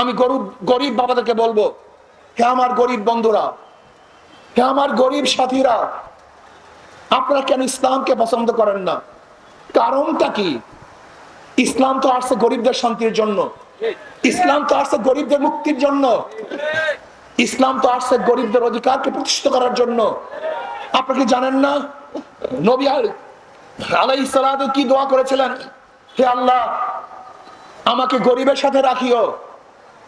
আমি গরিব বাবাদেরকে বলবো, হে আমার গরিব বন্ধুরা, হে আমার গরিব সাথীরা, আপনারা কেন ইসলামকে পছন্দ করেন না? কারণটা কি? ইসলাম তো আসছে গরিবদের শান্তির জন্য, ইসলাম তো আসছে গরিবদের মুক্তির জন্য, ইসলাম তো আসছে গরিবদের অধিকারকে প্রতিষ্ঠিত করার জন্য। আপনারা কি জানেন না নবী আলাইহিস সালাতু কি দোয়া করেছিলেন? হে আল্লাহ, আমাকে গরিবের সাথে রাখিও,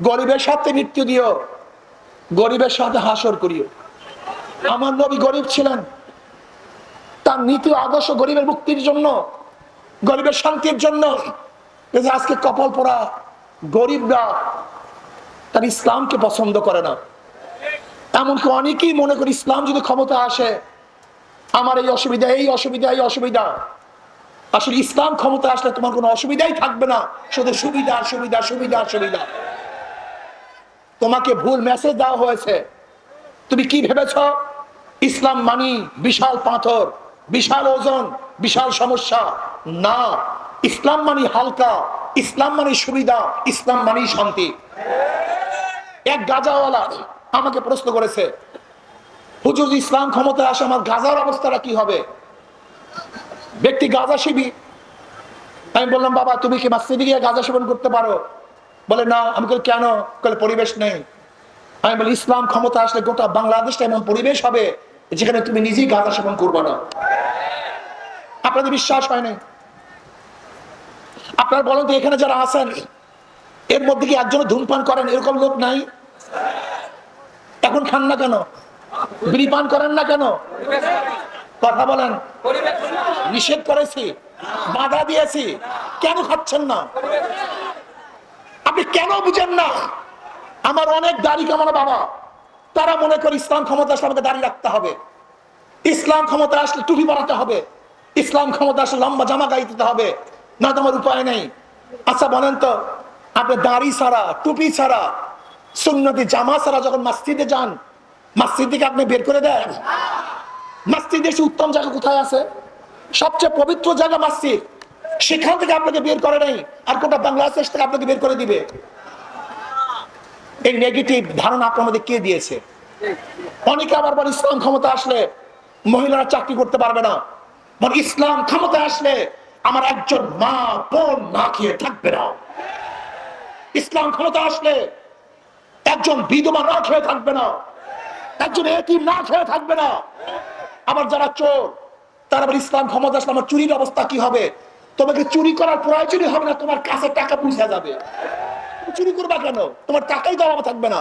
গরিবের সাথে মৃত্যু দিও, গরিবের সাথে হাসর করিও। আমার নবী গরিব ছিলেন, তার নীতি আদর্শ গরিবের মুক্তির জন্য, গরিবের শান্তির জন্য। আজকে কপাল পোড়া গরিবরা তার ইসলামকে পছন্দ করে না। এমনকি অনেকেই মনে করি ইসলাম যদি ক্ষমতা আসে আমার এই অসুবিধা, এই অসুবিধা, এই অসুবিধা। আসলে ইসলাম ক্ষমতা আসলে তোমার কোনো অসুবিধাই থাকবে না, শুধু সুবিধা সুবিধা সুবিধা সুবিধা। তোমাকে ভুল মেসেজ দেওয়া হয়েছে। তুমি কি ভেবেছ ইসলাম মানি বিশাল পাথর, বিশাল ওজন, বিশাল সমস্যা? না, ইসলাম মানি হালকা, ইসলাম মানি সুবিধা, ইসলাম মানি শান্তি। এক গাজাওয়ালা আমাকে প্রশ্ন করেছে, হুজুর ইসলাম ক্ষমতায় আসে আমার গাজার অবস্থাটা কি হবে? ব্যক্তি গাঁজা সেবী। আমি বললাম, বাবা তুমি কি মসজিদে গিয়ে গাঁজা সেবন করতে পারো? বলে না। আমি বলি কেন? বলে পরিবেশ নেই। আমি বলি ইসলাম ক্ষমতা আসলে গোটা বাংলাদেশটা এমন পরিবেশ হবে যেখানে তুমি নিজেই গাঁজা সেবন করবে না। আপনাদের বিশ্বাস হয় নাই? আপনারা বলেন তো, এখানে যারা আছেন এর মধ্যে কি একজন ধূমপান করেন এরকম লোক নাই? এখন খান না কেন? বিড়ি পান করেন না কেন? কথা বলেন। নিষেধ করেছি, বাধা দিয়েছি, কেন খাচ্ছেন না? আপনি কেন বুঝেন না? আমার অনেক দাড়ি কামানো বাবা, তারা মনে করে ইসলাম ক্ষমতা আসলে আমাকে দাড়ি রাখতে হবে, ইসলাম ক্ষমতা আসলে টুপি পরাতে হবে, ইসলাম ক্ষমতা আসলে লম্বা জামা গায়ে দিতে হবে, না তোমার উপায় নেই। আচ্ছা বলেন তো, আপনি দাড়ি ছাড়া, টুপি ছাড়া, সুন্নতি জামা ছাড়া যখন মসজিদে যান, মসজিদ থেকে আপনি বের করে দেন? মসজিদে এসে উত্তম জায়গা কোথায় আছে? সবচেয়ে পবিত্র জায়গা মসজিদ, সেখান থেকে আপনাকে বের করে নেই, আর গোটা বাংলাদেশ থেকে আপনাকে বের করে দিবে। এই নেগেটিভ ধারণা আপনার মধ্যে কে দিয়েছে? অনেকে আবার বলে ইসলাম ক্ষমতা আসলে মহিলারা চাকরি করতে পারবে না, ইসলাম ক্ষমতা আসলে আমার একজন মা বোন না খেয়ে থাকবে না, ইসলাম ক্ষমতা আসলে একজন বিধবা না খেয়ে থাকবে না, একজন এতিম না খেয়ে থাকবে না। আবার যারা চোর, তারা আবার ইসলাম ক্ষমতা আসলে আমার চুরির অবস্থা কি হবে? তোমাকে চুরি করার প্রয়োজনই হবে না, তোমার কাছে টাকা পৌঁছে যাবে। চুরি করবা কেন? তোমার টাকাই তো অভাব থাকবে না।